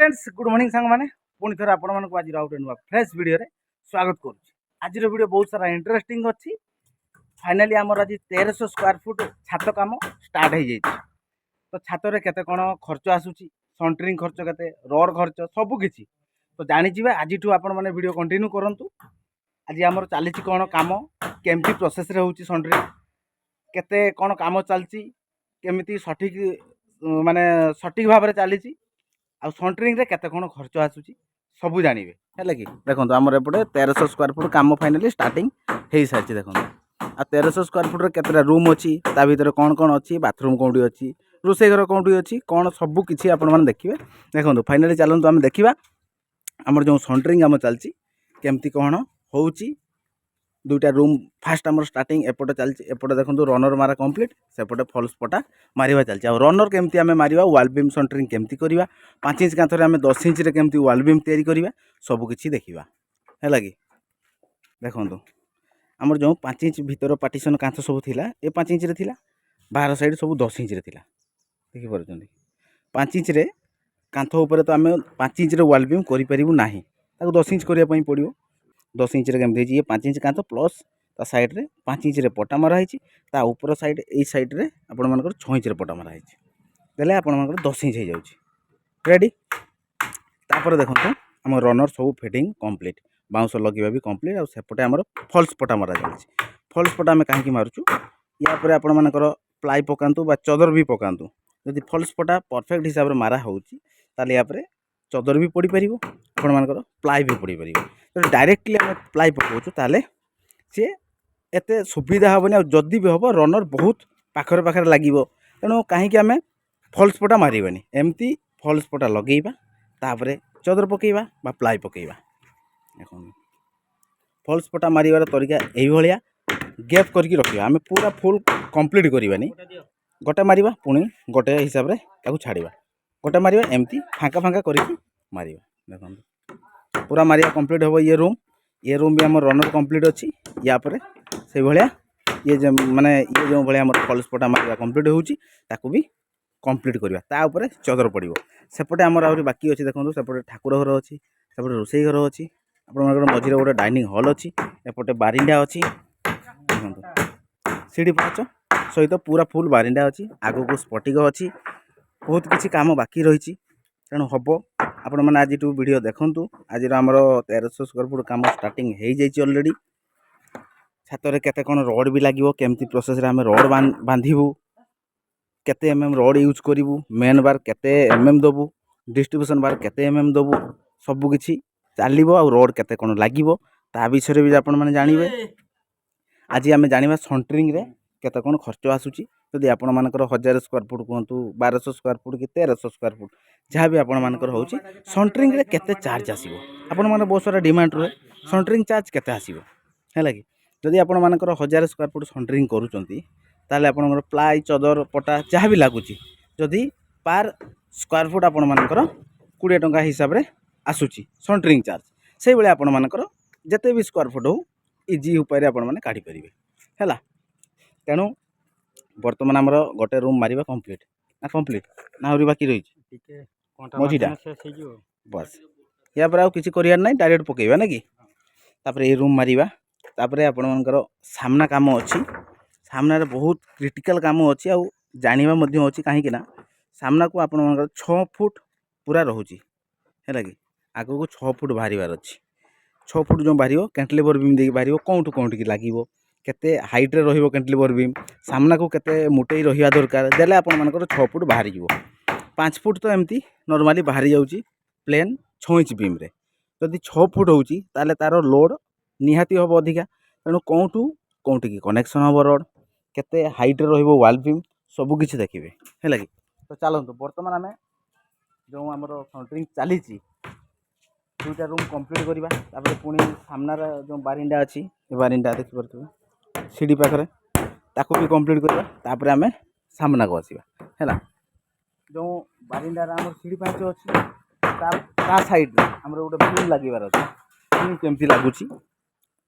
Friends good morning सांग माने पुणी थोड़ा आपण मानक आज आउट नुआ फ्रेश वीडियो रे स्वागत करूँ। आज वीडियो बहुत सारा इंटरेस्टिंग अच्छी। फाइनाली आमर आज 1300 स्क्वायर फुट छात काम स्टार्ट हो जाए। तो छात रे केते कोन खर्च आसुची, सेंटरिंग खर्च केते, रोड खर्च सब किछि तो जानि जिवे। आज आपण माने वीडियो कंटिन्यू करंतु। आज आमर चलीछि कोन काम, केमती प्रोसेस रे होउची, सेंटरिंग केते कोन काम चलची, केमिति सठिक माने सठिक भाव रे चलीछि, आ सेंटरिंग रे केते कोन खर्च आसुची सब जानिबे है कि। देखो आमर एपटे 1300 स्क्वायर फुट काम फाइनाली स्टार्टिंग हो सारी। देखो आ 1300 स्क्वायर फुट केतटा रूम अच्छी, ता भीतर कौन कौन अच्छी, बाथरूम कौटी अच्छी, रोषे घर कौटी अच्छी, कौन सब किसी आपण मैंने देखिए। देखो फाइनाली चलतु आम देखा आमर जो सेंटरिंग आम चलती केमती कौन हो। दुईटा रूम फास्ट आमर स्टार्टिंग एपटे चलती। एपटे देखो रनर मारा कंप्लीट, सेपटे फॉल्स पटा मारिबा चलती। आ रनर केमती आम मारिबा, वाल बीम सेंटरिंग केमती करवा, 5 इंच कांथरे आम 10 इंच रे केमती वाल बीम तैयारी करवा, सब किछि देखिबा है कि। देखो आमर जो 5 इंच भीतर पार्टीशन कांथ सब थिला, ए 5 इंच रे थिला, बाहर साइड सब 10 इंच रे थिला। देखि पारुछन्ती 5 इंच रे कांथ ऊपर तो आम 5 इंच रे वाल बीम करि परिबु नाही, ताको 10 इंच करिया पई पड़ियो। 10 इंच रे केमती ये 5 इंच कांथ प्लस ता साइड रे 5 इंच रे पटा मारा है, ता ऊपर साइड ए साइड रे आपण मानकर 6 इंच रे पटा मारा है, देले आपण मानकर 10 इंच हो जाउची रेडी। तापर देखंतु हम रनर सब फिटिंग कंप्लीट, बाउंस लगेबा भी कंप्लीट। आ सेपटे हमर फॉल्स पटा मारा जाउची। फॉल्स पटा हम काहे मारुचु, या पर आपण मानकर प्लाई पकांतु बा चदर भी पकांतु। यदि फॉल्स पटा परफेक्ट हिसाब रे मारा होउची, ताले या पर चदर भी पड़ी परिबो, आपण मानकर प्लाई भी पड़ी परिबो। तो डायरेक्टली हम प्लाई पकाउछु, ताले से एते सुविधा हेबनी। आ जदि भी हम रनर बहुत पाखरे पाखरे लागिबो, तेणु कहीं आम फॉल्स पटा मारिबानी, एमती फॉल्स पटा लगेइबा, तापरे चदर पकेइबा बा प्लाई पकेइबा। देखो फॉल्स पटा मारिबार तरीका एई भलिया, गैप करके रखिबा। आम पूरा फुल कंप्लीट करबानी, गोटे मारिबा पुणी गोटे हिसाब रे ताकू छाड़िबा, गोटे मारिबा, एमती फांका फांका करके मारिबा। देखो पूरा मारिया कंप्लीट हो। ये रूम भी आम रनर कंप्लीट अच्छी। या पर से भलिया ये माने ये जो भलिया हमर फॉल्स पटा मारिबा कंप्लीट होउची, ताकू भी कंप्लीट करवा। ता ऊपर चदर पड़िबो। सेपटे आमर आहुरी बाकी अच्छी। देखो सेपटे ठाकुर घर अच्छी, सेपटे रोषेई घर अच्छी, आपन मझे गोटे डाइनिंग हॉल अच्छी, एपटे बारिंडा अच्छी। सीढ़ी पाच सहित पूरा फुल बारिंडा अच्छी, आगो को स्पटिक अच्छी, बहुत किसी काम बाकी रही। तेणु हम आपण मैंने आज वीडियो देखु। आज आमर 1300 स्क्वायर फुट काम स्टार्टिंग हो जाइए ऑलरेडी। छात रे केते कोन रड भी लागिवो, केमती प्रोसेस रे हम रड बांधिबू, केते एमएम रड यूज करिवु, मेन बार केते एमएम दबु, डिस्ट्रीब्यूशन बार केते एमएम दबु, सब किछि चालिबो। आ रड केते कोन लागिवो ता विषय भी आपण माने जानिबे। आज आम जानिबा सेंटरिंग रे केते कोन खर्च आसुची। यदि आपण मानकर 1000 स्क्वायर फुट कहतु, 1200 स्क्वायर फुट कि 1300 स्क्वायर फुट जहाँ भी आपण मानकर होउची, सेंटरिंग रे केते चार्ज आसीबो। आपण माने बहुत सारा डिमांड रे सेंटरिंग चार्ज केते आसीबो हैला कि। यदि आपण मानकर 1000 स्क्वायर फुट सेंटरिंग करूचंती, ताले आपनकर प्लाई चदर पटा जहाँ भी लागुची, जदि पार स्क्वायर फुट आपण मानकर 20 टंका हिसाब रे आसुची सेंटरिंग चार्ज, से बेले आपण मानकर जते भी स्क्वायर फुट हो इजी उपाय रे आपण माने काढी परिबे हैला। तेणु वर्तमान आमर गोटे रूम मारिबा कंप्लीट ना आहुरी बाकी रही मझीटा बस। या पर आउ किछि करियार नै, डायरेक्ट पकेइबा ना कि। तापर ए रूम मारिबा, तापर आपण मानकर सामना काम अछि। सामना रे बहुत क्रिटिकल काम अच्छी, आ जानिबा मध्य अच्छी कहीं ना सामना को आपण मानकर 6 फुट पूरा रहुची है कि। आगो को 6 फुट बाहर अच्छी। 6 फुट जो बाहर कैंटिलीवर बीम देकी बाहर कौटू कौटी लगे, केते हाइट रे रहिबो कैंटिलीवर बीम, सामना को केते मुटेई रहिया दरकार, देले आपण मानकर 6 फुट बाहर जीवो। 5 फुट तो एमती नॉर्मली बाहर जाउची प्लेन 6 इंच बीम रे। जदि 6 फुट होउची ताले तारो लोड निहाती होबो अधिका। तेणु कौटू कौटी की कनेक्शन होबो रड, केते हाइट रे रहिबो वाल बीम, सब किछि देखिबे हैला कि। तो चलंतु वर्तमान आमे जो हमर सेंटरिंग चली, दुईटा रूम कंप्लीट करवा। तापर पुणी सामनार जो बारिंडा अच्छी, बारिंडा देखि परथुबे सीढ़ी पाखरे, ताको भी कंप्लीट करवा। तापर आमे सामना को आसीबा हैला। जो बारिंडा हमर सीढ़ी पाछ अच्छी, ता साइड हमर गोटे बीम लागिबार अछि। बीम केमती लागुची,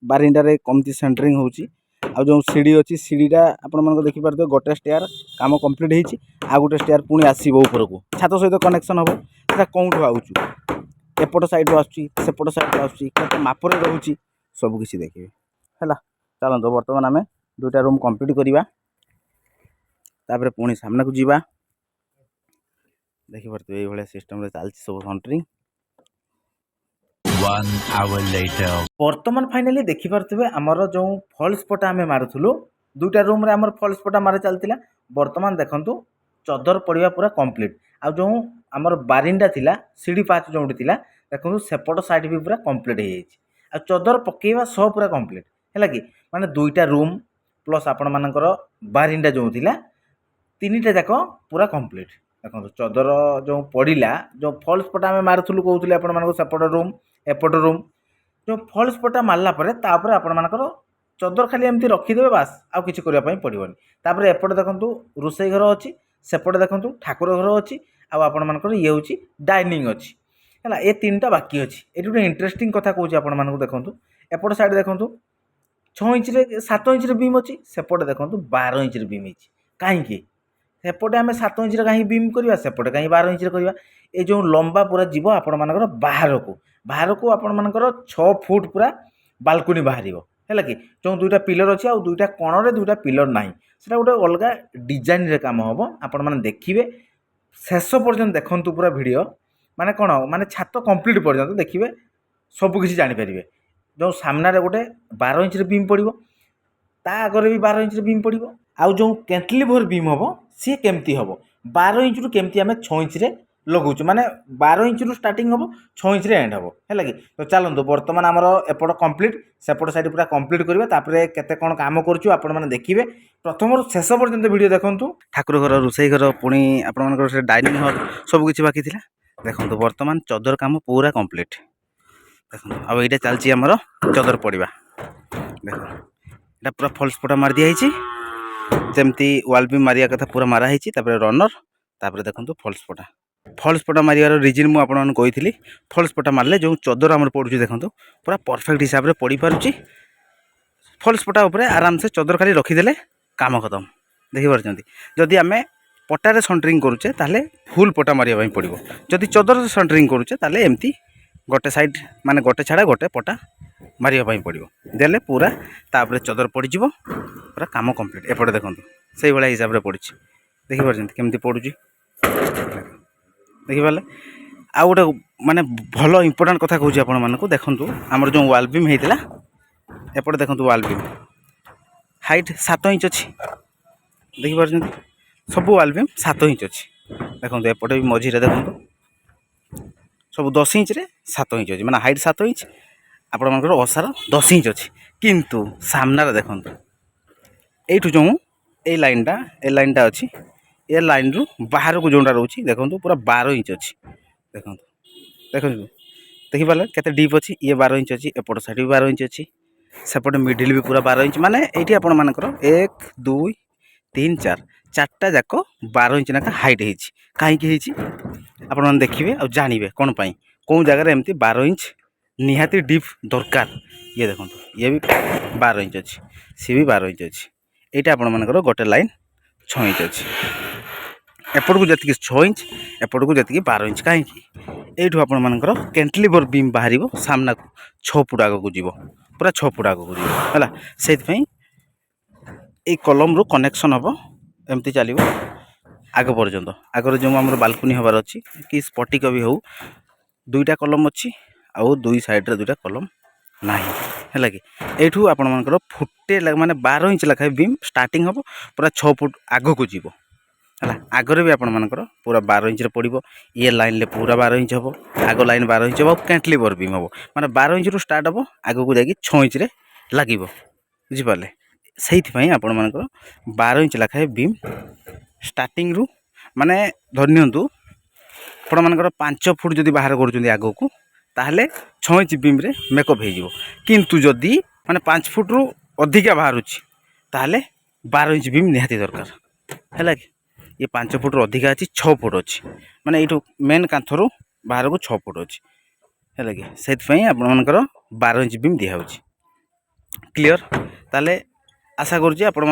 बारिंडा रे कमती सेंटरिंग होउची, आ जो सीढ़ी अच्छी सीढ़ीटा आप देखिए गोटे स्टेयर काम कम्प्लीट होती आ गोटे स्टेयर पुणी आसो ऊपर को छात सहित कनेक्शन हम से कौटू आउचु एपट साइड आसपट साइड आसपे मापरे रोचे सबकि देखिए है। चलते बर्तमान आम दुईटा रूम कंप्लीट करवा तापर पुणी सामना को जीवा देखिए ये सिस्टम चलती सब सेंटरिंग। बर्तमान फाइनाली देखिपे आमर जो फल्स पटा आम मारूलु दुईटा रूम रे आमर फल्स पटा मारा चलता बर्तमान देखंतु चदर पड़ा पूरा कंप्लीट आ जो आमर बारिंडा थिला सीढ़ी पाच जो थिला देखो सेपट साइड भी पूरा कंप्लीट हो जाए चदर पकेवा सब पूरा कंप्लीट है कि माने दुईटा रूम प्लस आपण मानकर बारिंडा जो थिला तीनटा जाक पूरा कंप्लीट देखो चदर जो पड़ा जो फल्स पटा आम मारूलु कहते आप सेपट रूम एपट रूम जो फल्स पटा मारला तापर आपण मानकर चदर खाली एमती रखीदे बास आउ किसी करने पड़ोनी तापर एपटे देखो रोसई घर अच्छी सेपटे देखो ठाकुर घर अच्छी आपण मानकर ये हूँ डाइनिंग अच्छी है ये तीन टा बाकी अच्छी ये गोटे इंटरेस्टिंग कथा कहूँ आपण देखो एपट साइड देखो 6 इंच 7 इंच बीम अच्छी सेपटे देखो 12 इंच बीम है कहीं सेपटे आम 7 इंच कहीं बीम करवा सेपटे कहीं 12 इंच करवा ये जो लंबा पूरा जीव आपण मानकर बाहर को आपण मानकर 6 फुट पूरा बालकनी बाहर है कि जो दुईटा पिलर अच्छे और दुईटा कणरे दुईटा पिलर ना से गोटे अलग डिजाइन रे काम हम आपण मैंने देखिए शेष पर्यटन देखु पूरा वीडियो माने कौन माने छात कंप्लीट पर्यटन देखिए सबकि जापर जो सामने गोटे 12 इंच बीम पड़ो ता आगे भी 12 इंच बीम पड़ो आउ जो कैंटिलीवर बीम हम सी केमती हम 12 इंच रु केमती आम 6 इंच लगुच माने 12 इंच रु स्टार्टिंग हम 6 इंच एंड हम है कि तो चलते बर्तमान आमर एपट कंप्लीट सेपट साइड पूरा कंप्लीट करवा तापर केते कौन काम करूँ आपण मैंने देखिए प्रथम शेष पर्यंत वीडियो देखु ठाकुर घर रोसई घर पुणी आपर डाइनिंग हॉल सबकि बाकी था देखो बर्तमान चदर काम पूरा कंप्लीट देखो अब ये चलती आमर चदर पड़ा देख यहाँ पूरा फल्स पटा मार दिखाई जमती वाल भी मारिया कथा पूरा माराही रनर तापर देखो फल्स पटा मारियार रिजन मुझे आपको कही फल्स पटा मारे जो चदर आम पड़ू देखो पूरा परफेक्ट हिसाब से पड़ पारुची फल्स पटा उपरे आराम से चदर खाली रखीदे काम खत्म देखिपार जदि आम पटारे सेंटरिंग करुचे ताले फुल पटा मारिया पड़ो जदि चदर सेंटरिंग करुचे ताले एमती गोटे साइड माने गोटे छाड़ा गोटे पटा मारिया पड़ो देले पूरा तापर चदर पड़ज पूरा काम कंप्लीट एपटे देखो से भाया हिसाब से पड़ी देखिपार केमती पड़ुची देखिपारे आ गोटे माने भल इंपोर्टाट कथा कहूँ आपण मानक देखु आमर जो वाल बीम होता एपटे देखो वाल बीम हाइट 7 इंच अच्छी देखिपार सब वाल बीम 7 इंच अच्छी देखो एपटे भी मझीरे देखो सब 10 इंच 7 इंच अच्छी माने हाइट 7 इंच आपण मानकर ओसार 10 इंच अच्छी किंतु सामना देखो यू जो ये लाइनटा अच्छी ये लाइन रु बाहर को जोटा रोचे देखो पूरा 12 इंच अच्छी देखो देखो देखिपारे केते डीप अच्छी ये 12 इंच अच्छी एपट साइड भी 12 इंच अच्छी सेपटे मिडिल भी पूरा 12 इंच माने ये आपण मानकर 1 2 3 4 चार्टा जाक 12 इंच नाका हाइट होती कहीं आपण देखिए और जानवे कौन पाई कौन जगह एमती 12 इंच निहाती डीप दरकार ये देखो ये भी 12 इंच अच्छी सी भी 12 इंच अच्छी यहाँ आपण मानकर गोटे लाइन 6 इंच अच्छी एपट को जी 6 इंच एपट को जी 12 इंच कहीं यू आपण मानकर कैंटिलीवर बीम बाहर सामना को 6 फुट आग को जीव पूरा 6 फुट आग को जीव है से कलम रु कनेक्शन हम एमती चलो आग पर्यंत आगर जो आम बालकनी हबार अच्छी कि स्पटिक भी हो दुईटा कलम अच्छी आउ दुई साइड रे दुईटा कलम नहीं है कि यू आपण मानकर फुटे माने 12 इंच लखाए बीम स्टार्टिंग हम पूरा 6 फुट आग को जीव है आगर भी आपण मानकर पूरा 12 इंच पड़ो ये लाइन पूरा 12 इंच हम आग लाइन 12 इंच हम कैंटिलीवर बीम हम माने 12 इंच रु स्टार्ट हम आग को जाकि 6 इंच लगे बुझिपारे से आपण मानकर 12 इंच लखाए बीम स्टार्टिंग रु माने धरनियंतु आपण मानकर 5 फुट जदि बाहर करूँ आग को ताहले 6 इंच बीम रे मेकअप हो किंतु जदि माने 5 फुट रु अधिका बाहर ताहले 12 इंच बीम निहाती दरकार है कि ये 5 फुट रु अधिका अच्छी 6 फुट अच्छी माने यू मेन कांथरू बाहर को 6 फुट अच्छी है कि से आपण मानकर 12 इंच बीम दिया क्लियर ताले आशा करुँच आपर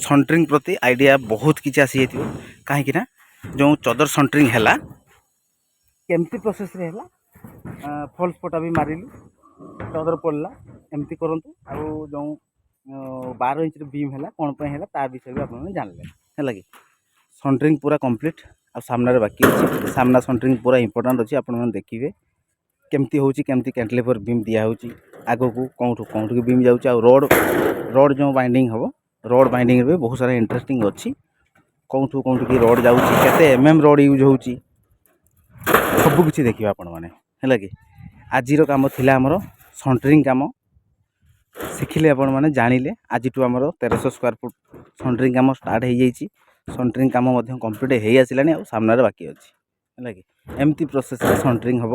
सन्ट्रिंग प्रति आइडिया बहुत किसी आसी जाइए कहीं जो चदर सन्ट्रिंग है केमती प्रोसेस रे है फॉल्स पटा भी मारिलु चदर पड़ला एमती करूँ जो 12 इंच बीम है कौन पर है ता विषय भी आप जानले है कि सन्ट्रिंग पूरा कंप्लीट आ सामने बाकी अच्छी सामना सन्ट्रिंग पूरा इंपोर्टाट अच्छी आप देखिए केमती होची केमती कैंटिलीवर बीम दिया होची आगो को कौटू कौटू की बीम जाऊँ रोड रोड जो बाइंडिंग हम रोड बाइंडिंग भी बहुत सारा इंटरेस्टिंग अच्छी कौटू कौटू की रोड जाऊँ केते रोड यूज होची सब किसी देखिए आपण मैंने है कि आज कम थिला आमर सन्ट्रिंग कम शिखिले आपण मैंने जानिले आज आम 1300 स्क्वायर फुट सन्ट्रिंग कम स्टार्ट हो जाइए सन्ट्रिंग कम कम्प्लीट हो आसलानी आ सामने बाकी अच्छी है कि एमती प्रोसेस सन्ट्रिंग हम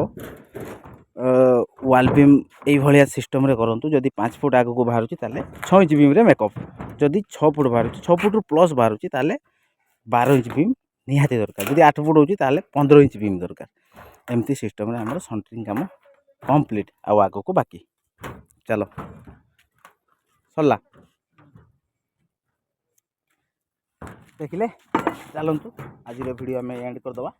वाल बीम ये सिस्टम करूँ जदि 5 फुट आग को बाहर 6 इंच बीम मेकअप जदि 6 फुट बाहर 6 फुट प्लस बाहर 12 इंच बीम निहाती दरकार जदि 8 फुट होची 15 इंच बीम दरकार एमती सिस्टम रे हमर सन्ट्रिंग काम कंप्लीट आ आग को बाकी चलो सरला देखिले चलतु आज वीडियो आम एंड करदे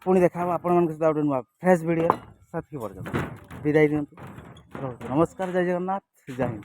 पुणी देखा आपण मान सहित नुआ फ्रेश वीडियो साथी पर्यटन विदाय दिंतु नमस्कार जय जगन्नाथ जय हिंद।